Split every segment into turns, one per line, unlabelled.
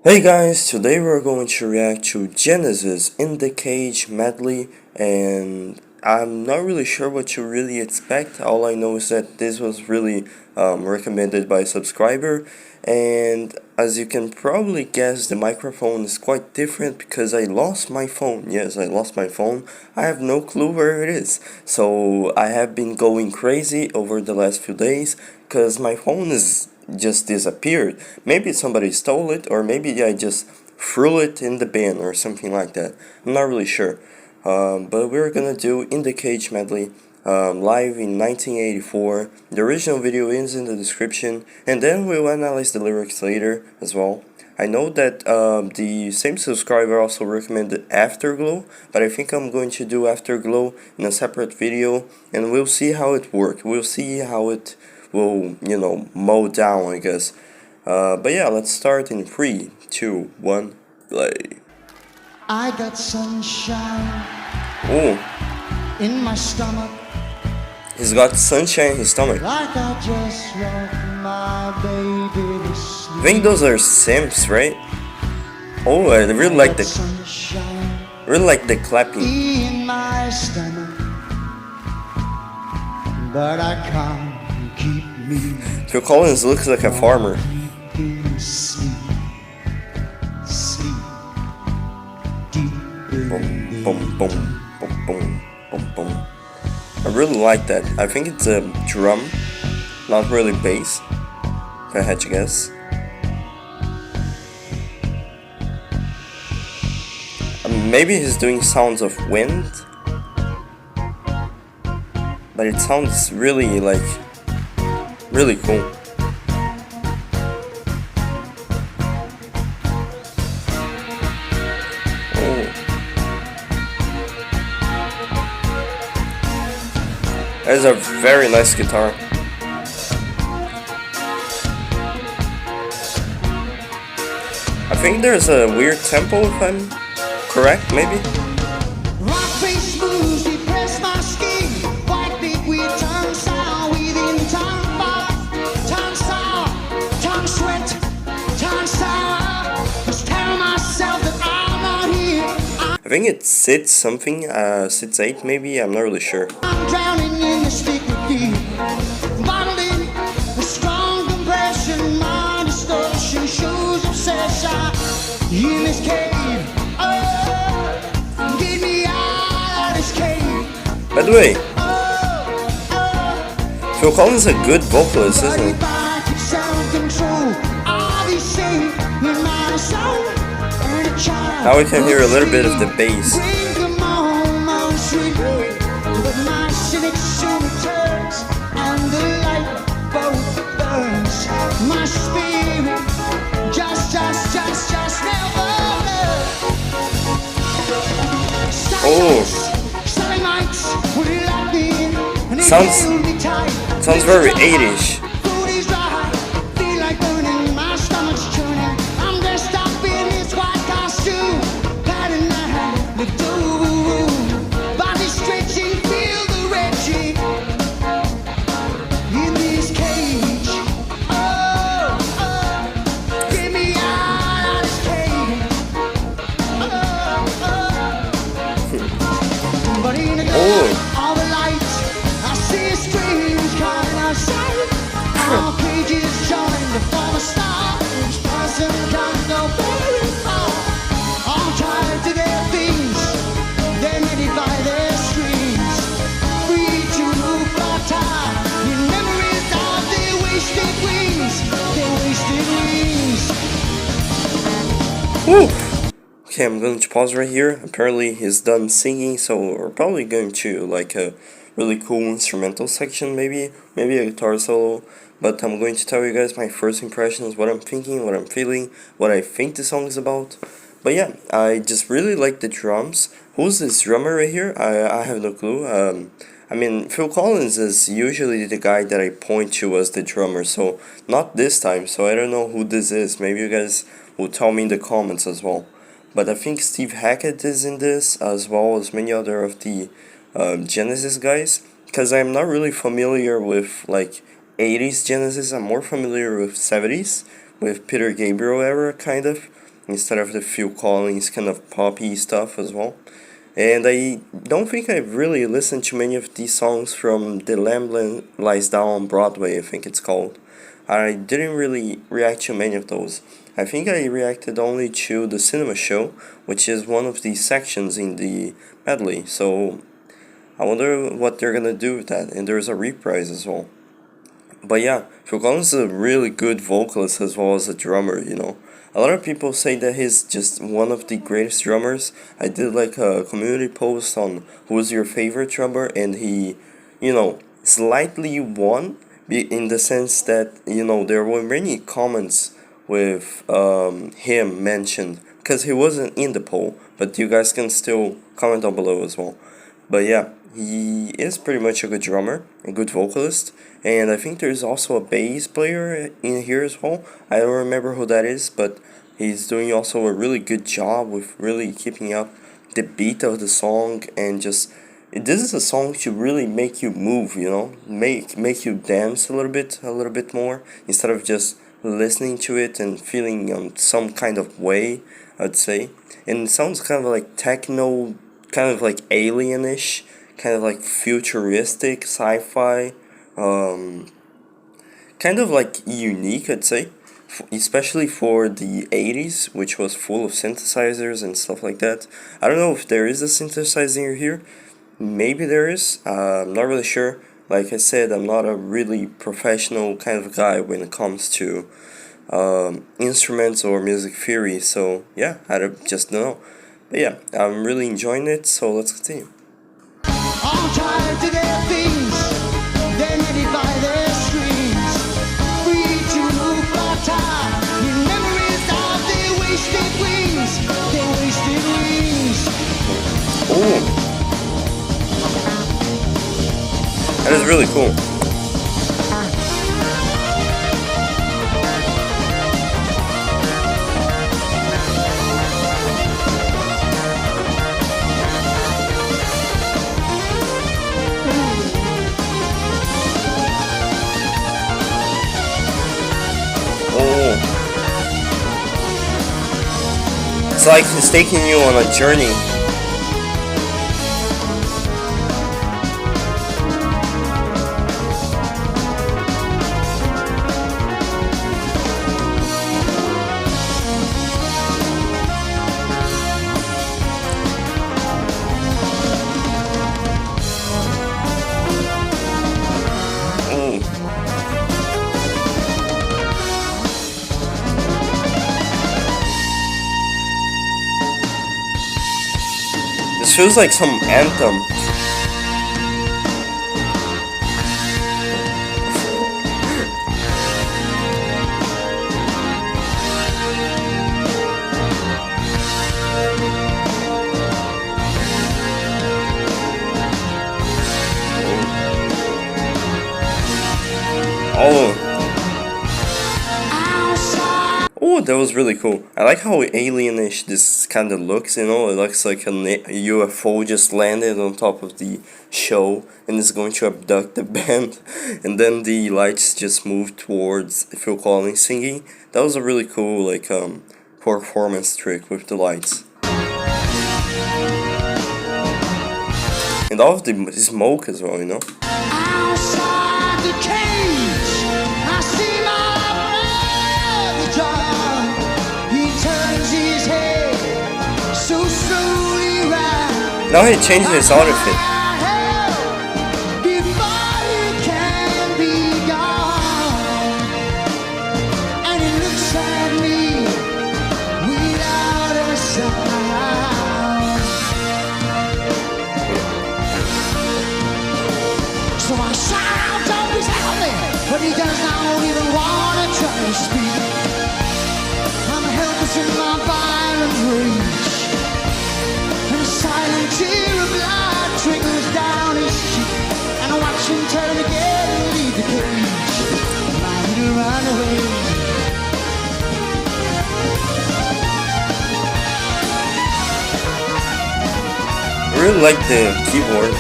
Hey guys, today we're going to react to Genesis in the Cage medley, and I'm not really sure what to really expect. All I know is that this was really recommended by a subscriber, and as you can probably guess, the microphone is quite different because I lost my phone. Yes, I lost my phone. I have no clue where it is, so I have been going crazy over the last few days because my phone is just disappeared. Maybe somebody stole it, or maybe I just threw it in the bin or something like that. I'm not really sure. But we're gonna do In the Cage medley live in 1984. The original video is in the description, and then we'll analyze the lyrics later as well. I know that the same subscriber also recommended Afterglow, but I think I'm going to do Afterglow in a separate video, and we'll see how it works. We'll see how it will, mow down, I guess. But yeah, let's start in 3, 2, 1, play.
I got sunshine
Oh,
in my stomach,
he's got sunshine in his stomach.
like I just want my baby to sleep.
I think those are Sims, right? Oh, I really like the clapping.
In my stomach, but I can't keep me.
Phil Collins looks like a farmer.
Sleep, sleep, deep
Boom, boom, boom, boom, boom, boom, boom. I really like that. I think it's a drum, not really bass, if I had to guess. Maybe he's doing sounds of wind, but it sounds really really cool. That is a very nice guitar. I think there's a weird tempo, if I'm correct, maybe?
rock face moves, depress my skin. White big weird tongue sour within tongue bar. Tongue sour, tongue sweat, tongue sour. Just tell myself that I'm not here.
I think it's Sid something, Sid's 8 maybe, I'm not really sure.
I'm drowning in the stick with you. Bottled in a strong compression. My distortion shows obsession. In this cave, oh, get me out of this cave.
By the way,
Oh,
Phil Collins is a good vocalist, isn't he?
back to self-control. I'll be safe in my soul. And a child
Now we can hear a little bit of the bass.
bring them home, oh, sweet baby. But my cynic soon returns, and the light both burns. My spirit just never learns.
Oh.
Silence will lock me in, and it
Sounds-
held me tight.
Sounds very 80s.
Food is dry, feel like burning, my stomach's churning. I'm dressed up in this white costume, patting my hand, the door. Body stretching, feel the retching in this cage. Oh, oh, get me out of this cage. But in the
Oh.
all the lights, I see a strange kind of sight. Our cages join to form a star. Each person can go very far. All tied to their things, they're knitted by their screens. Free to move for time. In memories of their wasted wings, their wasted wings.
Woo. Okay, I'm going to pause right here. Apparently he's done singing, so we're probably going to like a really cool instrumental section, maybe a guitar solo. But I'm going to tell you guys my first impressions, what I'm thinking, what I'm feeling, what I think the song is about. But yeah, I just really like the drums. Who's this drummer right here? I have no clue. I mean, Phil Collins is usually the guy that I point to as the drummer, so not this time, so I don't know who this is. Maybe you guys will tell me in the comments as well. But I think Steve Hackett is in this, as well as many other of the Genesis guys, because I'm not really familiar with like 80s Genesis. I'm more familiar with 70s, with Peter Gabriel era, kind of. instead of the Phil Collins kind of poppy stuff as well. And I don't think I've really listened to many of these songs from The Lamb Lies Down on Broadway, I think it's called. I didn't really react to many of those. I think I reacted only to the cinema show, which is one of the sections in the medley, so I wonder what they're gonna do with that, and there's a reprise as well. But yeah, Phil Collins is a really good vocalist as well as a drummer, you know. A lot of people say that he's just one of the greatest drummers. I did like a community post on who's your favorite drummer, and he, you know, slightly won in the sense that, you know, there were many comments with him mentioned because he wasn't in the poll, but you guys can still comment down below as well. But yeah, he is pretty much a good drummer, a good vocalist, and I think there's also a bass player in here as well. I don't remember who that is, but he's doing also a really good job with really keeping up the beat of the song, and just this is a song to really make you move, you know, make you dance a little bit more instead of just listening to it and feeling some kind of way, I'd say. And it sounds kind of like techno, kind of like alienish, kind of like futuristic sci-fi, kind of like unique, I'd say, especially for the 80s, which was full of synthesizers and stuff like that. I don't know if there is a synthesizer here. Maybe there is. I'm not really sure. Like I said, I'm not a really professional kind of guy when it comes to instruments or music theory, so yeah, just don't know. But yeah, I'm really enjoying it, so let's continue.
I'm tired to their things, they're headed by their screens. Free to fly time, in memories of their wasted wings, their wasted wings.
Ooh. That is really cool. Oh. It's like he's taking you on a journey. This feels like some anthem. Oh. Oh, that was really cool. I like how alienish this kind of looks, you know. It looks like a UFO just landed on top of the show and is going to abduct the band. And then the lights just move towards Phil Collins singing. That was a really cool, like, performance trick with the lights. And all of the smoke as well, you know.
Outside the cage, I see my brother John. He turns his head so slowly round.
Now he changed his outfit.
Before he can be gone, and he looks at me without a sound. So I shout out, don't please help me, but he does not even want to try to speak. I'm helpless in my violent rage, and a silent tear of blood trickles down his cheek, and I watch him turn again and leave the cage. I need to run away.
I really like the keyboard.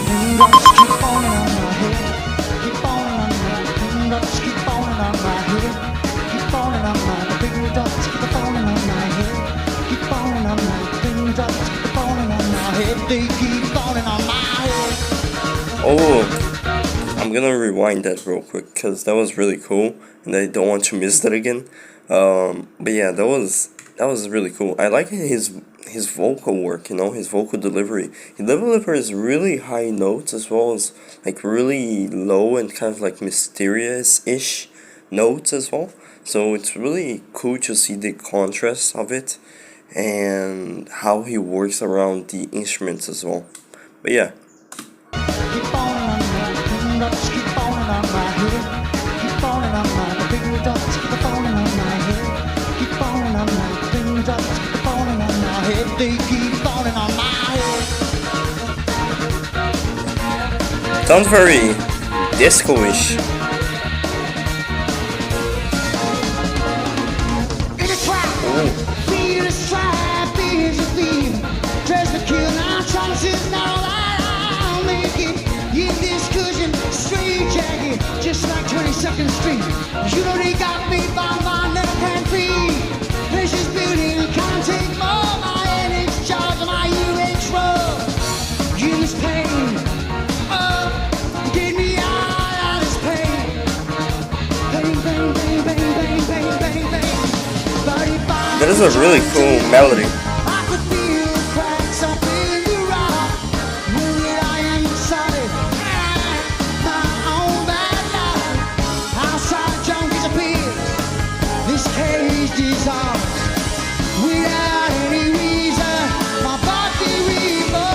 Raindrops keep falling on my head.
Oh, I'm gonna rewind that real quick because that was really cool, and I don't want to miss that again. But yeah, that was really cool. I like his vocal work, his vocal delivery. He delivers really high notes as well as like really low and kind of like mysterious-ish notes as well. So it's really cool to see the contrast of it and how he works around the instruments as well. But yeah.
Keep falling on my fingertips, keep falling on my head. Keep falling on my fingertips, keep falling on my head. Keep falling on my fingertips, keep falling on my head. They keep falling on my head.
Sounds very disco-ish.
In a trap, feet in a strap, feet is a thief. Dress to kill, now chances now I'll make it. In this cushion, straight jacket, just like 22nd Street. You know they got me by my neck and feet. Precious beauty, can't take more. My head is charged, my UX Give us pain, oh, get me out of this pain. Pain, pain, pain, pain, pain, pain, pain, pain.
That is a really cool melody.
I could feel cracks up in the rock. Wounded I am solid. My own bad life. Outside junk disappears. This cage dissolves. Without any reason, my body revolves.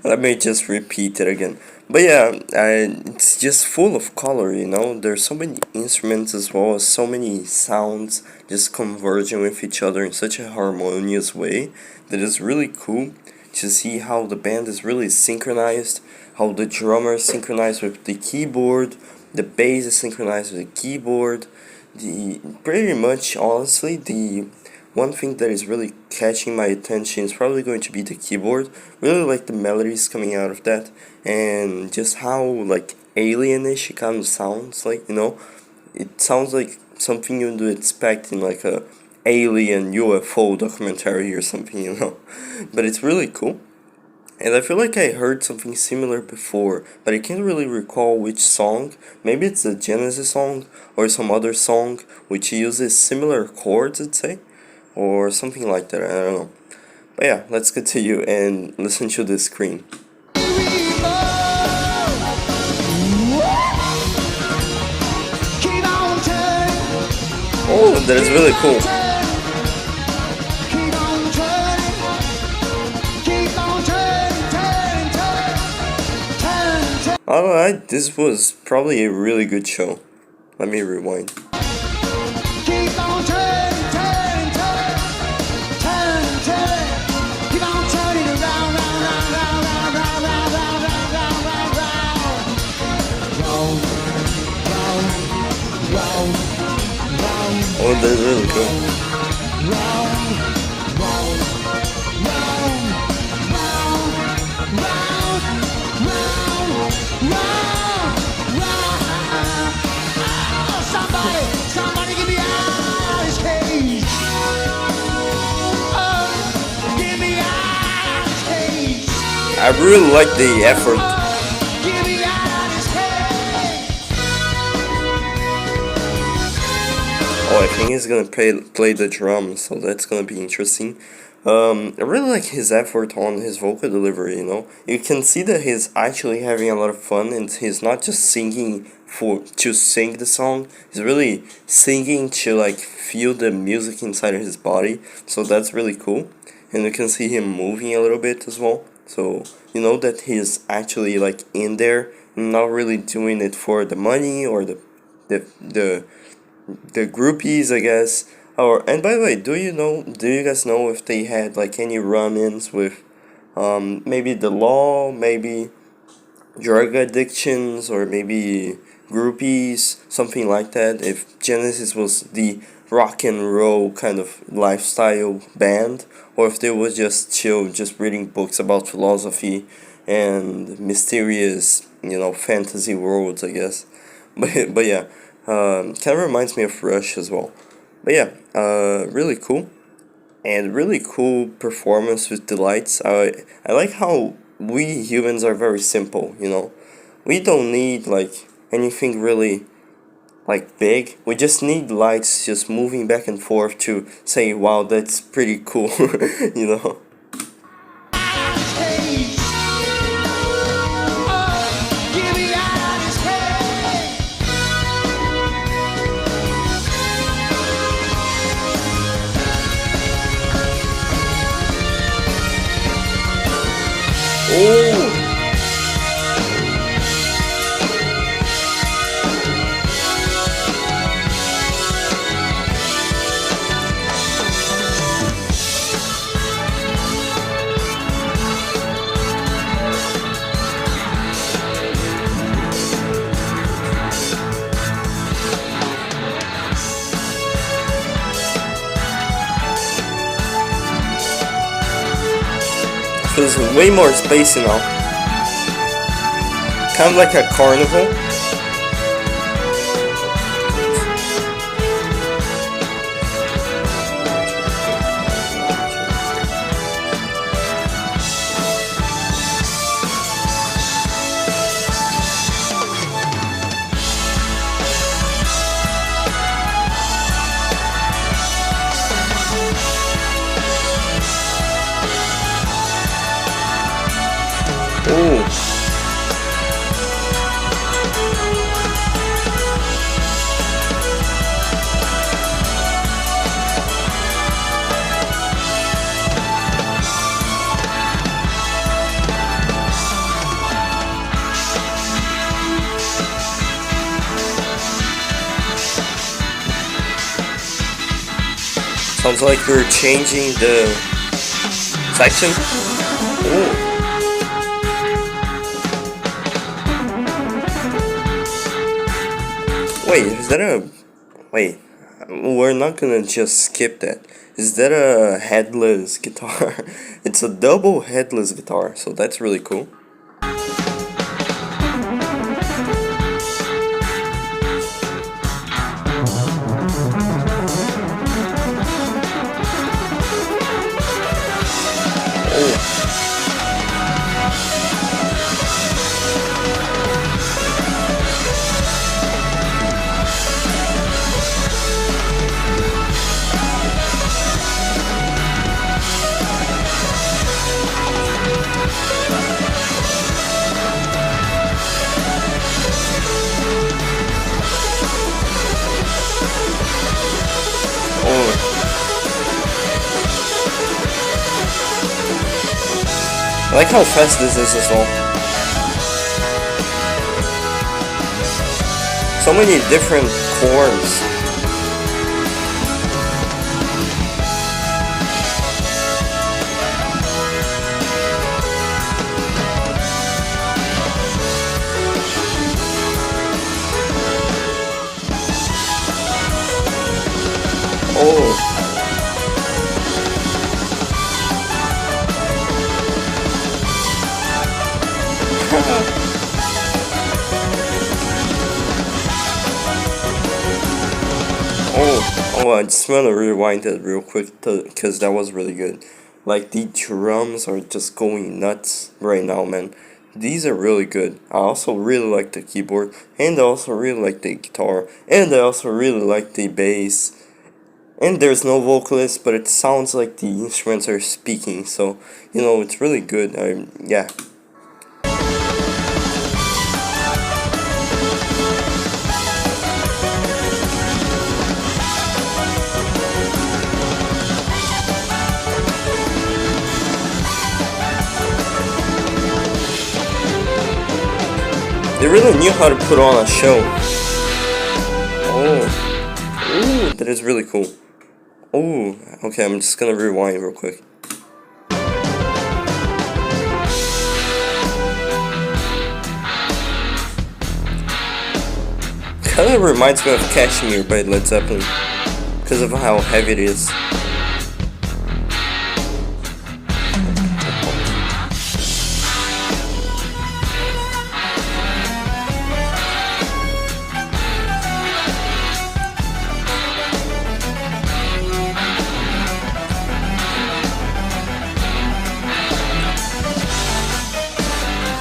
Let me just repeat it again. But yeah, it's just full of color, There's so many instruments as well as so many sounds just converging with each other in such a harmonious way that is really cool to see how the band is really synchronized, how the drummer is synchronized with the keyboard, the bass is synchronized with the keyboard. Pretty much, honestly, the one thing that is really catching my attention is probably going to be the keyboard. Really like the melodies coming out of that, and just how like alienish it kind of sounds like. It sounds like something you would expect in like a alien UFO documentary or something. But it's really cool. And I feel like I heard something similar before, but I can't really recall which song. Maybe it's a Genesis song or some other song which uses similar chords, I'd say, or something like that. I don't know. But yeah, let's continue and listen to the screen. Oh, that is really cool. Alright, this was probably a really good show. Let me rewind. Oh, that's really cool.
Somebody give me out of this cage. Oh, give me out of this cage.
I really like the effort.
Give me out of this cage.
Oh, I think he's gonna play the drums, so that's gonna be interesting. I really like his effort on his vocal delivery, You can see that he's actually having a lot of fun, and he's not just singing to sing the song. He's really singing to like feel the music inside of his body. So that's really cool. And you can see him moving a little bit as well. So you know that he's actually like in there, not really doing it for the money or the groupies, I guess. And by the way, do you guys know if they had like any run-ins with maybe the law, maybe drug addictions, or maybe groupies, something like that? If Genesis was the rock and roll kind of lifestyle band, or if they was just chill, just reading books about philosophy and mysterious, fantasy worlds, I guess. But yeah, kind of reminds me of Rush as well. But yeah, really cool. and really cool performance with the lights. I like how we humans are very simple, you know. We don't need like anything really like big. We just need lights just moving back and forth to say, wow, that's pretty cool, you know. Oh! Feels way more spacey now. Kind of like a carnival. Oh. Sounds like we're changing the section. Oh. Wait, is that a... Wait, we're not gonna just skip that. Is that a headless guitar? It's a double headless guitar, so that's really cool. I like how fast this is as well. So many different chords. Oh. Oh, I just want to rewind it real quick because that was really good. Like, the drums are just going nuts right now, man. These are really good. I also really like the keyboard, and I also really like the guitar, and I also really like the bass. And there's no vocalist, but it sounds like the instruments are speaking, so, you know, it's really good. Yeah. They really knew how to put on a show. Oh. Ooh, that is really cool. Oh, okay, I'm just gonna rewind real quick. Kinda reminds me of Kashmir by Led Zeppelin, because of how heavy it is.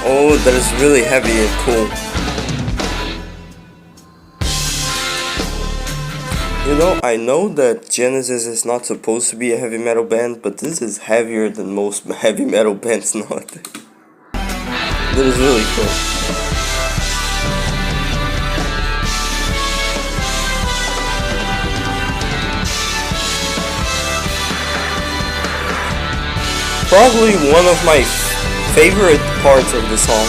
Oh, that is really heavy and cool. You know, I know that Genesis is not supposed to be a heavy metal band, but this is heavier than most heavy metal bands nowadays. That is really cool. Probably one of my favorite parts of the song.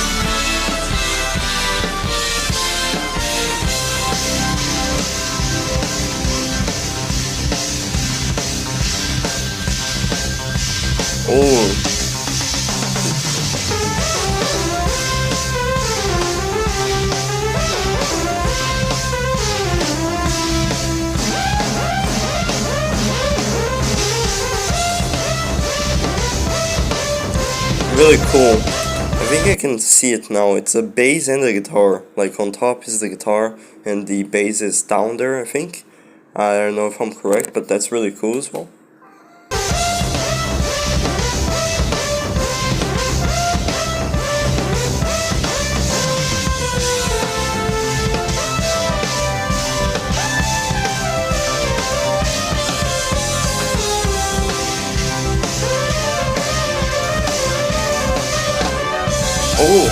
Oh. Really cool. I think I can see it now. It's a bass and a guitar. Like on top is the guitar and the bass is down there, I think. I don't know if I'm correct, but that's really cool as well. Oh.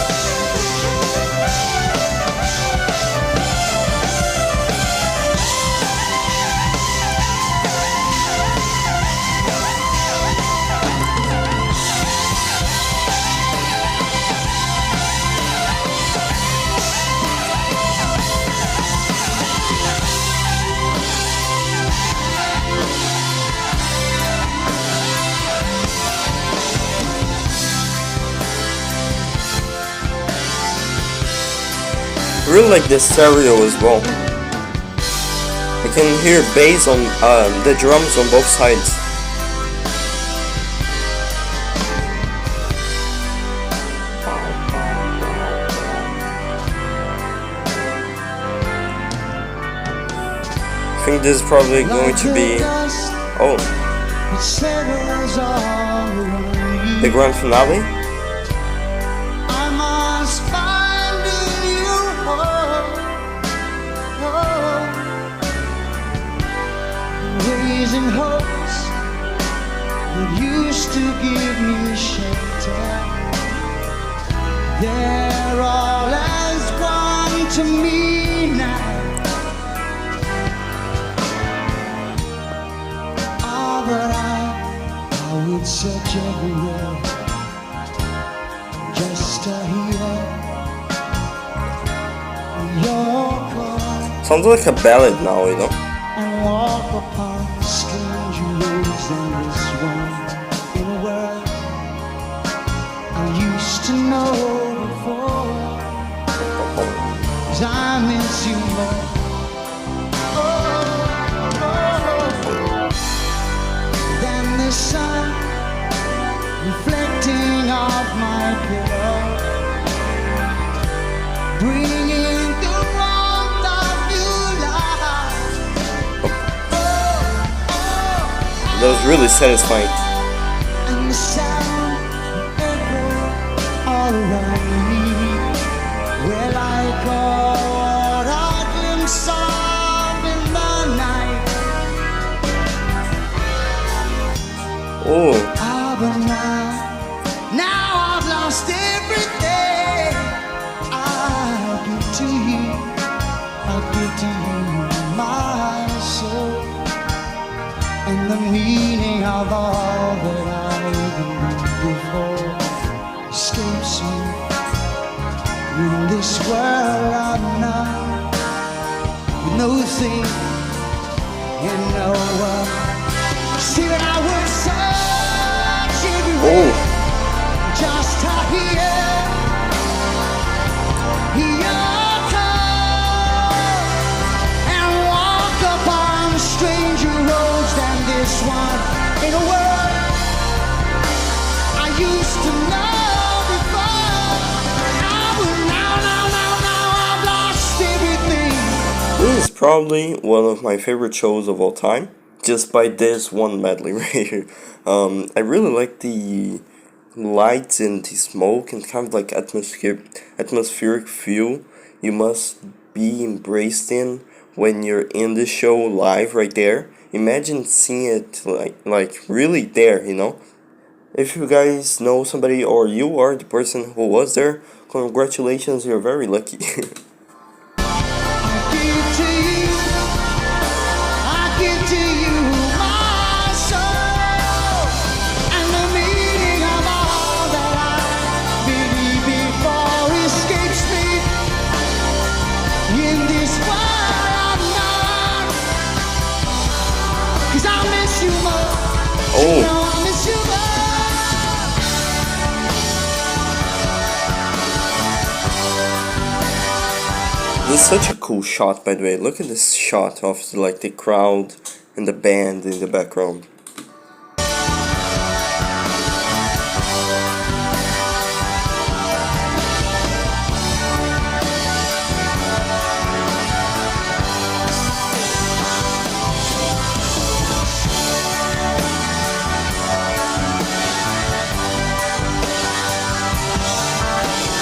I really like this stereo as well. I can hear bass on the drums on both sides. I think this is probably going to be the grand finale.
Raising hopes that used to give me shelter, they're all as one to me now. Oh, but I would search everywhere just to hear your call.
Sounds like a ballad now, you know.
And walk upon strange roads in this one in a world I used to know before. 'Cause I miss you more. Than the sun reflecting off my pillow, bringing the warmth of your light.
That was really satisfying.
And the sound echo all around me, where like what I glimpse of in the night.
Oh.
Ah, but now I've lost everything. I'll give to you my soul, and the meaning of all that I've been before escapes me. In this world I'm not with no thing and no one. See that I would search everywhere just to hear your call and walk upon stranger roads than this one in a world I used to know before. Now I've lost everything.
This is probably one of my favorite shows of all time, just by this one medley right here. I really like the lights and the smoke and kind of like atmospheric feel you must be embraced in when you're in the show live right there. Imagine seeing it like really there, you know? If you guys know somebody or you are the person who was there, congratulations, you're very lucky.
Give to you, I give to you my soul, and the meaning of all that I believe before escapes me. In this world I'm not, 'cause I miss you more. You know I miss you more.
This is such a cool shot, by the way. Look at this shot of like the crowd and the band in the background.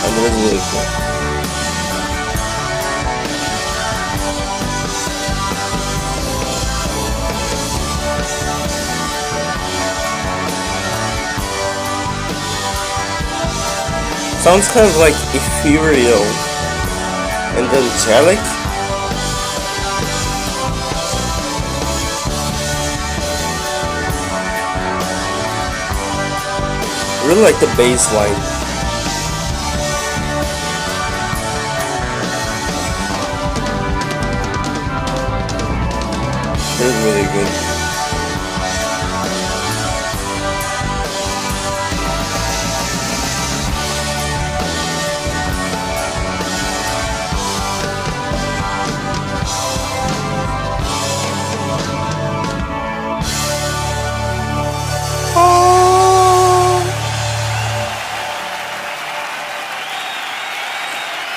And it was really cool. Sounds kind of like ethereal and angelic. Really like the bass line. It is really good.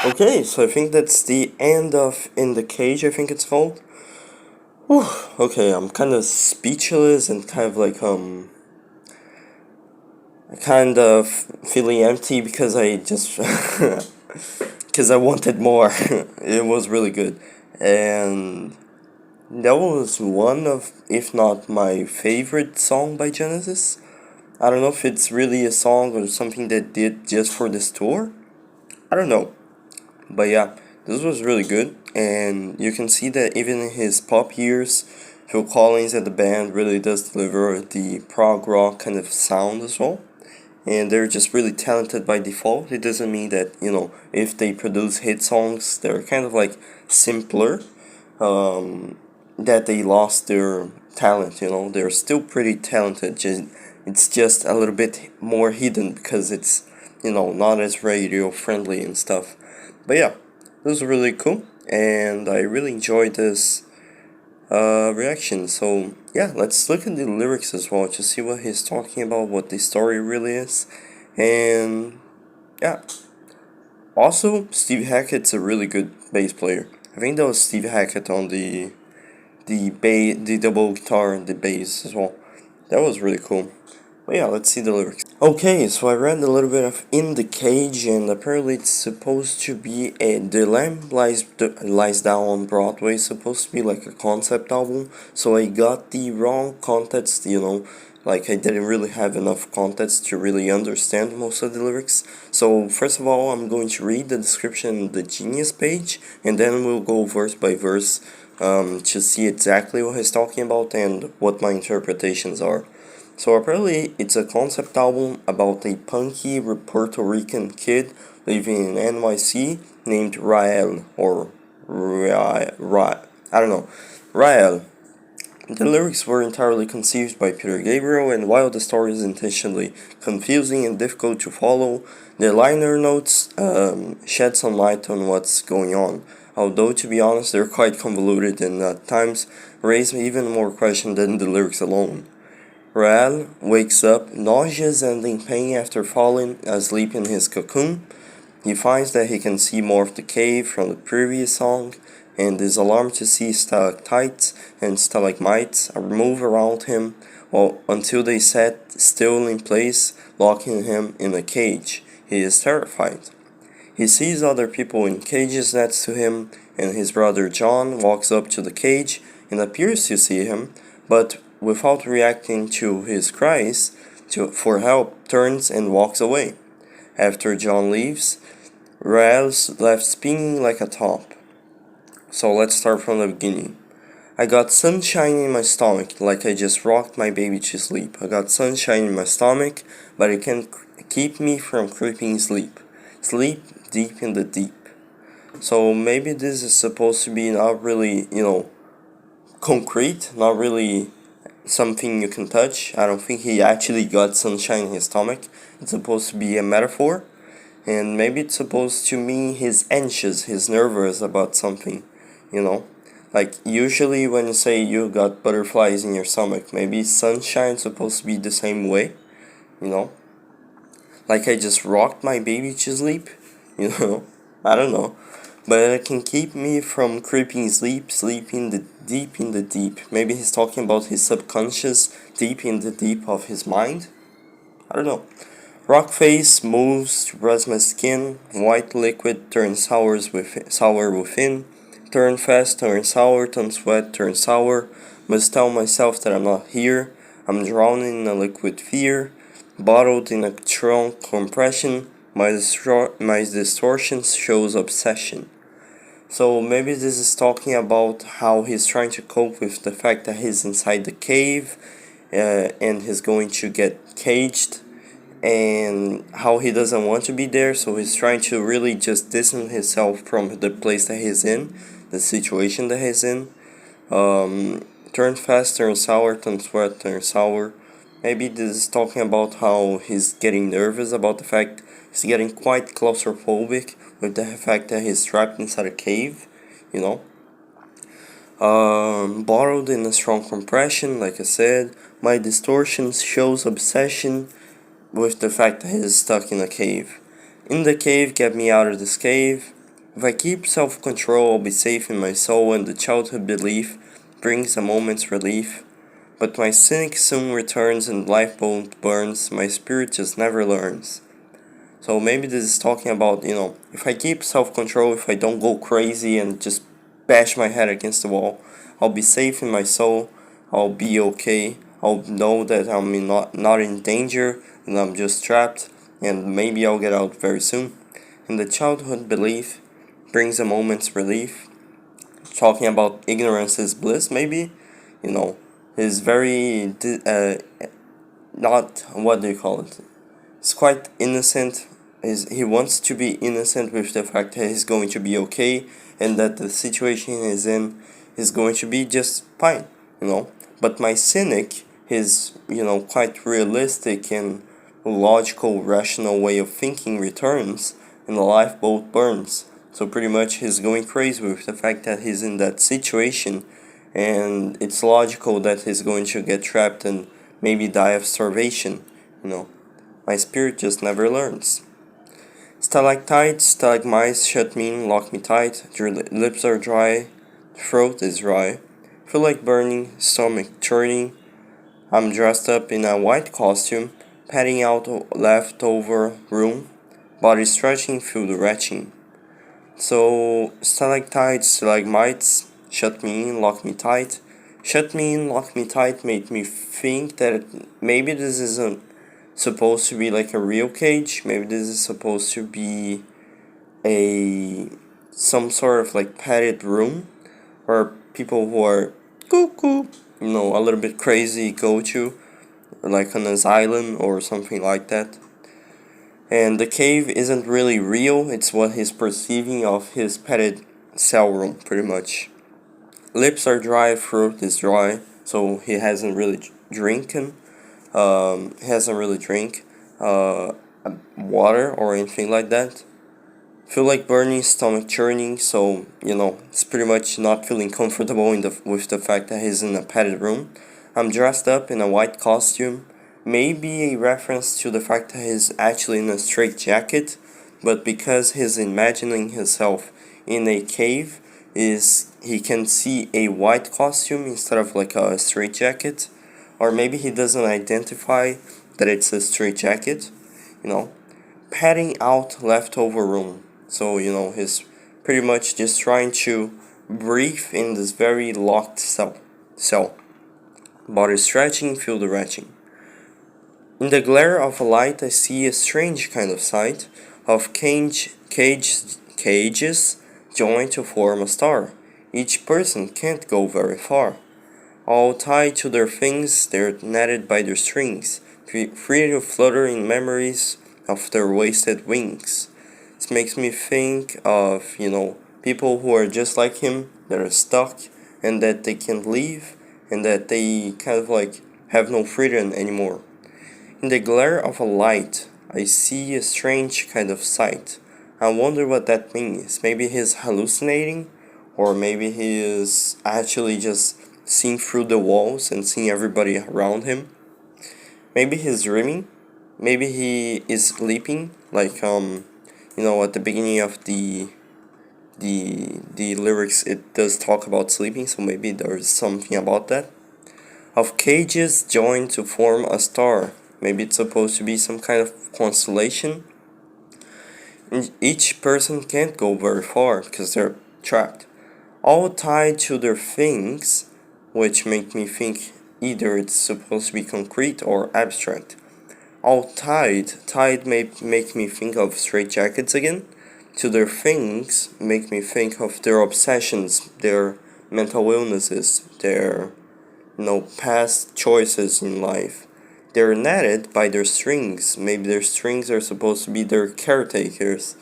Okay, so I think that's the end of In the Cage, I think it's called. Whew, okay, I'm kind of speechless and kind of like, kind of feeling empty because I just, because I wanted more. It was really good. And that was one of, if not my favorite song by Genesis. I don't know if it's really a song or something that did just for this tour. I don't know. But yeah, this was really good, and you can see that even in his pop years, Phil Collins and the band really does deliver the prog rock kind of sound as well. And they're just really talented by default. It doesn't mean that, you know, if they produce hit songs, they're kind of like simpler, that they lost their talent, you know. They're still pretty talented, it's just a little bit more hidden because it's, you know, not as radio friendly and stuff. But yeah, this was really cool, and I really enjoyed this reaction. So yeah, let's look at the lyrics as well to see what he's talking about, what the story really is, and yeah. Also, Steve Hackett's a really good bass player. I think that was Steve Hackett on the double guitar and the bass as well. That was really cool. But yeah, let's see the lyrics. Okay, so I read a little bit of In the Cage, and apparently it's supposed to be The Lamb Lies Down on Broadway, supposed to be like a concept album. So I got the wrong context, you know, like I didn't really have enough context to really understand most of the lyrics. So first of all, I'm going to read the description on the Genius page, and then we'll go verse by verse to see exactly what he's talking about and what my interpretations are. So apparently it's a concept album about a punky Puerto Rican kid living in NYC named Rael, or I don't know, Rael. The lyrics were entirely conceived by Peter Gabriel, and while the story is intentionally confusing and difficult to follow, the liner notes shed some light on what's going on. Although, to be honest, they're quite convoluted and at times raise even more questions than the lyrics alone. Rael wakes up nauseous and in pain after falling asleep in his cocoon. He finds that he can see more of the cave from the previous song, and is alarmed to see stalactites and stalagmites move around him, until they sat still in place, locking him in a cage. He is terrified. He sees other people in cages next to him, and his brother John walks up to the cage and appears to see him, but without reacting to his cries for help, turns and walks away. After John leaves, Rael's left spinning like a top. So let's start from the beginning. I got sunshine in my stomach, like I just rocked my baby to sleep. I got sunshine in my stomach, but it can't keep me from creeping sleep. Sleep deep in the deep. So maybe this is supposed to be not really, concrete, not really something you can touch. I don't think he actually got sunshine in his stomach. It's supposed to be a metaphor, and maybe it's supposed to mean he's anxious, he's nervous about something, you know. Like usually when you say you got butterflies in your stomach, maybe sunshine's supposed to be the same way, you know. Like I just rocked my baby to sleep, I don't know. But it can keep me from creeping sleep in the deep. Maybe he's talking about his subconscious, deep in the deep of his mind. I don't know. Rock face moves to brush my skin. White liquid turns sour within. Turn fast, turn sour, turn sweat, turn sour. Must tell myself that I'm not here. I'm drowning in a liquid fear. Bottled in a strong compression. My distortion shows obsession. So maybe this is talking about how he's trying to cope with the fact that he's inside the cave and he's going to get caged, and how he doesn't want to be there, so he's trying to really just distance himself from the place that he's in, the situation that he's in. Turn fast, turn sour, turn sweat, turn sour. Maybe this is talking about how he's getting nervous about the fact he's getting quite claustrophobic with the fact that he's trapped inside a cave, Bottled in a strong compression, like I said. My distortion shows obsession with the fact that he's stuck in a cave. In the cave, get me out of this cave. If I keep self-control, I'll be safe in my soul, and the childhood belief brings a moment's relief. But my cynic soon returns and lifeboat burns, my spirit just never learns. So maybe this is talking about, if I keep self-control, if I don't go crazy and just bash my head against the wall, I'll be safe in my soul, I'll be okay, I'll know that I'm not in danger, and I'm just trapped, and maybe I'll get out very soon. And the childhood belief brings a moment's relief. Talking about ignorance is bliss, maybe, is very, not, what do you call it? It's quite innocent. He wants to be innocent with the fact that he's going to be okay, and that the situation he's in is going to be just fine, But my cynic, his, quite realistic and logical, rational way of thinking returns, and the lifeboat burns. So pretty much he's going crazy with the fact that he's in that situation, and it's logical that he's going to get trapped and maybe die of starvation, My spirit just never learns. Stalactites, stalagmites shut me in, lock me tight. Your lips are dry, throat is dry. Feel like burning, stomach churning. I'm dressed up in a white costume, padding out leftover room, body stretching, feel the retching. So, stalactites, stalagmites, shut me in, lock me tight. Shut me in, lock me tight made me think that maybe this isn't supposed to be like a real cage. Maybe this is supposed to be some sort of like padded room where people who are cuckoo, a little bit crazy go to, like an asylum or something like that. And the cave isn't really real, it's what he's perceiving of his padded cell room, pretty much. Lips are dry, throat is dry, so he hasn't really drinking. Hasn't really drank water or anything like that. Feel like burning, stomach churning, so it's pretty much not feeling comfortable with the fact that he's in a padded room. I'm dressed up in a white costume, maybe a reference to the fact that he's actually in a straitjacket, but because he's imagining himself in a cave, he can see a white costume instead of like a straitjacket. or maybe he doesn't identify that it's a straitjacket, you know, padding out leftover room. So, he's pretty much just trying to breathe in this very locked cell. Body stretching, feel the retching. In the glare of a light, I see a strange kind of sight of cages joined to form a star. Each person can't go very far. All tied to their things, they're netted by their strings, free to flutter in memories of their wasted wings. This makes me think of, people who are just like him, that are stuck, and that they can't leave, and that they kind of like have no freedom anymore. In the glare of a light, I see a strange kind of sight. I wonder what that means. Maybe he's hallucinating, or maybe he is actually just seeing through the walls and seeing everybody around him. Maybe he's dreaming. Maybe he is sleeping, like at the beginning of the lyrics it does talk about sleeping, so maybe there's something about that. Of cages joined to form a star. Maybe it's supposed to be some kind of constellation. Each person can't go very far because they're trapped. All tied to their things, which make me think either it's supposed to be concrete or abstract. All tied may make me think of straitjackets again. To their things make me think of their obsessions, their mental illnesses, their past choices in life. They're netted by their strings. Maybe their strings are supposed to be their caretakers,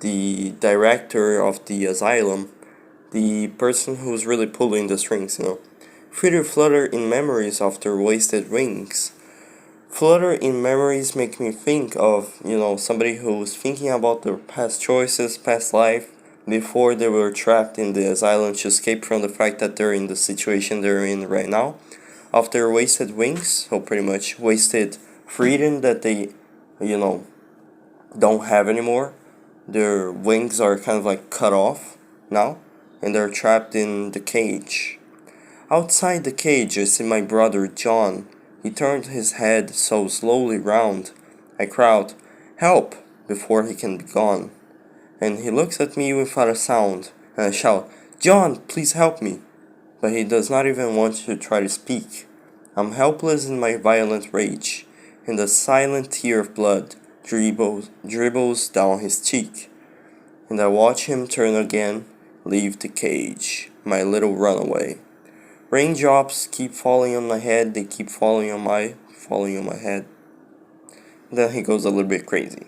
the director of the asylum, the person who's really pulling the strings. Free to flutter in memories of their wasted wings. Flutter in memories make me think of, somebody who's thinking about their past choices, past life, before they were trapped in the asylum to escape from the fact that they're in the situation they're in right now. Of their wasted wings, so pretty much wasted freedom that they, don't have anymore. Their wings are kind of like cut off now, and they're trapped in the cage. Outside the cage, I see my brother John. He turned his head so slowly round. I shout, "Help!" before he can be gone. And he looks at me without a sound, and I shout, "John, please help me!" But he does not even want to try to speak. I'm helpless in my violent rage, and the silent tear of blood dribbles down his cheek. And I watch him turn again, leave the cage, my little runaway. Raindrops keep falling on my head, they keep falling on my head. Then he goes a little bit crazy.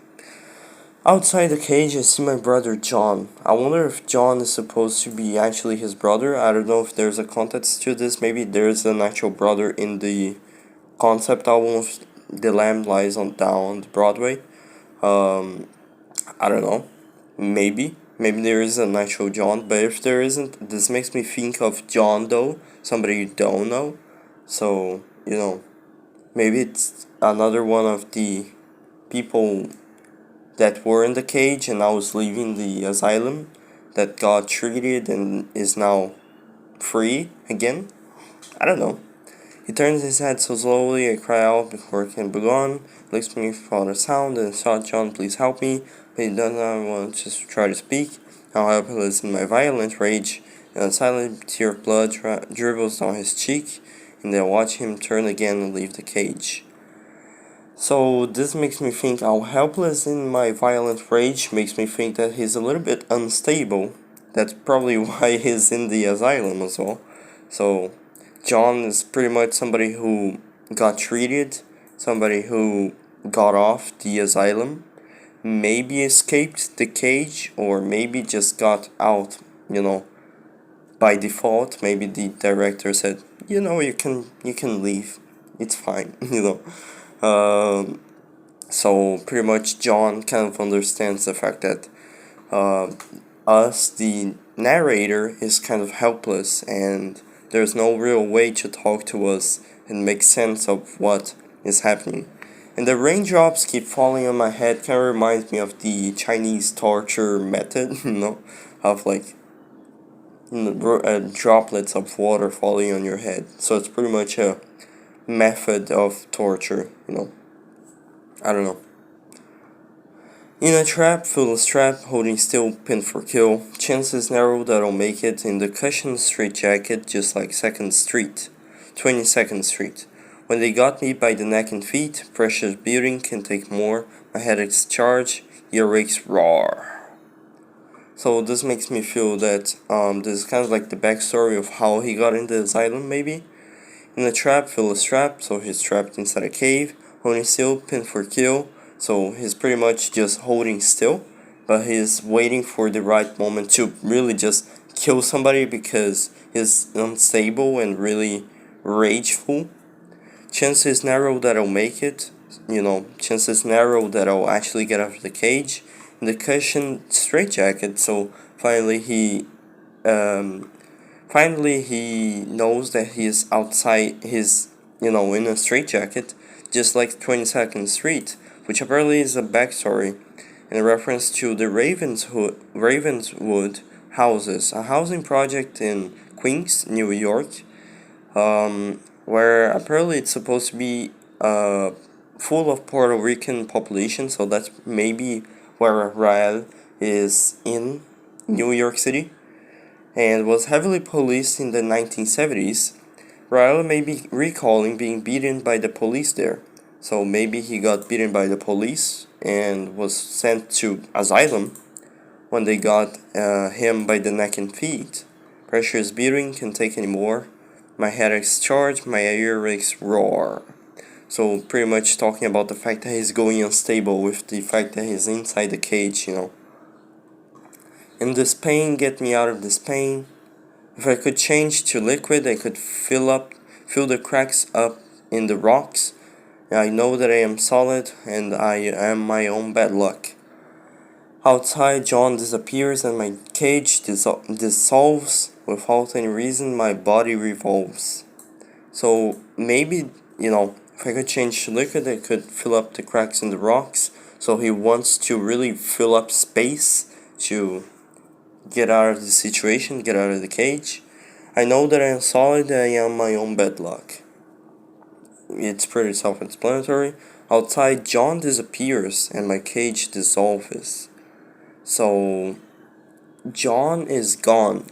Outside the cage, I see my brother John. I wonder if John is supposed to be actually his brother. I don't know if there's a context to this. Maybe there's an actual brother in the concept album of The Lamb Lies Down the Broadway. I don't know. Maybe there is an actual John, but if there isn't, this makes me think of John Doe, somebody you don't know. So, maybe it's another one of the people that were in the cage and now is leaving the asylum, that got treated and is now free again. I don't know. He turns his head so slowly, I cry out before it can be gone. Looks at me for a sound and shout, "John, please help me." But he does not want to try to speak. How helpless in my violent rage, and a silent tear of blood dribbles down his cheek, and I watch him turn again and leave the cage. So this makes me think how helpless in my violent rage makes me think that he's a little bit unstable. That's probably why he's in the asylum as well. So John is pretty much somebody who got treated, somebody who got off the asylum, maybe escaped the cage, or maybe just got out, by default. Maybe the director said, you can leave, it's fine, So pretty much John kind of understands the fact that us, the narrator, is kind of helpless, and there's no real way to talk to us and make sense of what is happening. And the raindrops keep falling on my head kind of reminds me of the Chinese torture method, of like droplets of water falling on your head. So it's pretty much a method of torture, I don't know. In a trap, full of strap, holding still, pin for kill, chances narrow that I'll make it in the cushioned straitjacket just like 22nd Street. When they got me by the neck and feet, precious building can take more, my headaches charge, earaches roar. So this makes me feel that this is kind of like the backstory of how he got in the asylum, maybe. In a trap, full of strap, so he's trapped inside a cave, holding still, pin for kill, so he's pretty much just holding still, but he's waiting for the right moment to really just kill somebody because he's unstable and really rageful. Chances narrow that I'll make it, chances narrow that I'll actually get out of the cage. In the cushioned straitjacket, so finally he knows that he's outside his, in a straitjacket, just like 22nd Street, which apparently is a backstory in reference to the Ravenswood houses, a housing project in Queens, New York, where apparently it's supposed to be full of Puerto Rican population, so that's maybe where Rael is in New York City, and was heavily policed in the 1970s. Rael may be recalling being beaten by the police there. So maybe he got beaten by the police and was sent to asylum when they got him by the neck and feet. Precious beating, can't take any more. My headaches charge, my earaches roar. So pretty much talking about the fact that he's going unstable with the fact that he's inside the cage, In this pain, get me out of this pain. If I could change to liquid, I could fill the cracks up in the rocks. I know that I am solid, and I am my own bad luck. Outside, John disappears, and my cage dissolves. Without any reason, my body revolves. So maybe, if I could change to liquid, I could fill up the cracks in the rocks. So he wants to really fill up space to get out of the situation, get out of the cage. I know that I am solid, I am my own bad luck. It's pretty self-explanatory. Outside, John disappears and my cage dissolves. So, John is gone.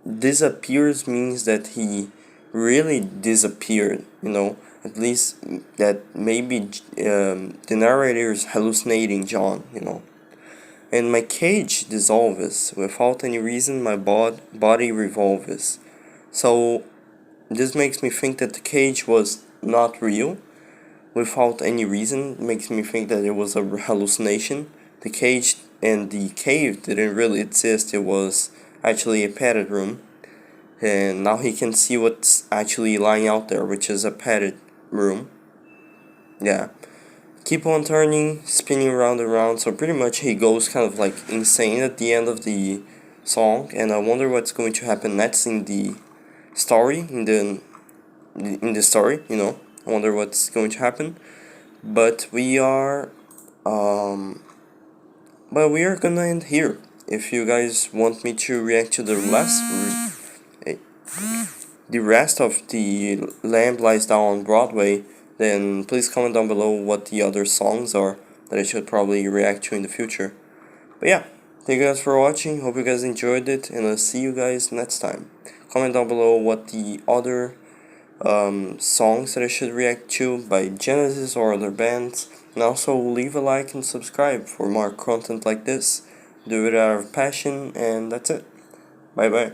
Disappears means that he really disappeared, At least that maybe the narrator is hallucinating John, And my cage dissolves. Without any reason, my body revolves. So, this makes me think that the cage was not real. Without any reason, makes me think that it was a hallucination. The cage and the cave didn't really exist. It was actually a padded room. And now he can see what's actually lying out there, which is a padded room. Yeah. Keep on turning, spinning around and around. So pretty much he goes kind of like insane at the end of the song. And I wonder what's going to happen next in the story, in the story, I wonder what's going to happen, but we are gonna end here. If you guys want me to react to the rest of the Lamb Lies Down on Broadway, then please comment down below what the other songs are that I should probably react to in the future. But yeah, thank you guys for watching, hope you guys enjoyed it, and I'll see you guys next time. Comment down below what the other songs that I should react to by Genesis or other bands, and also leave a like and subscribe for more content like this. Do it out of passion, and that's it. Bye bye.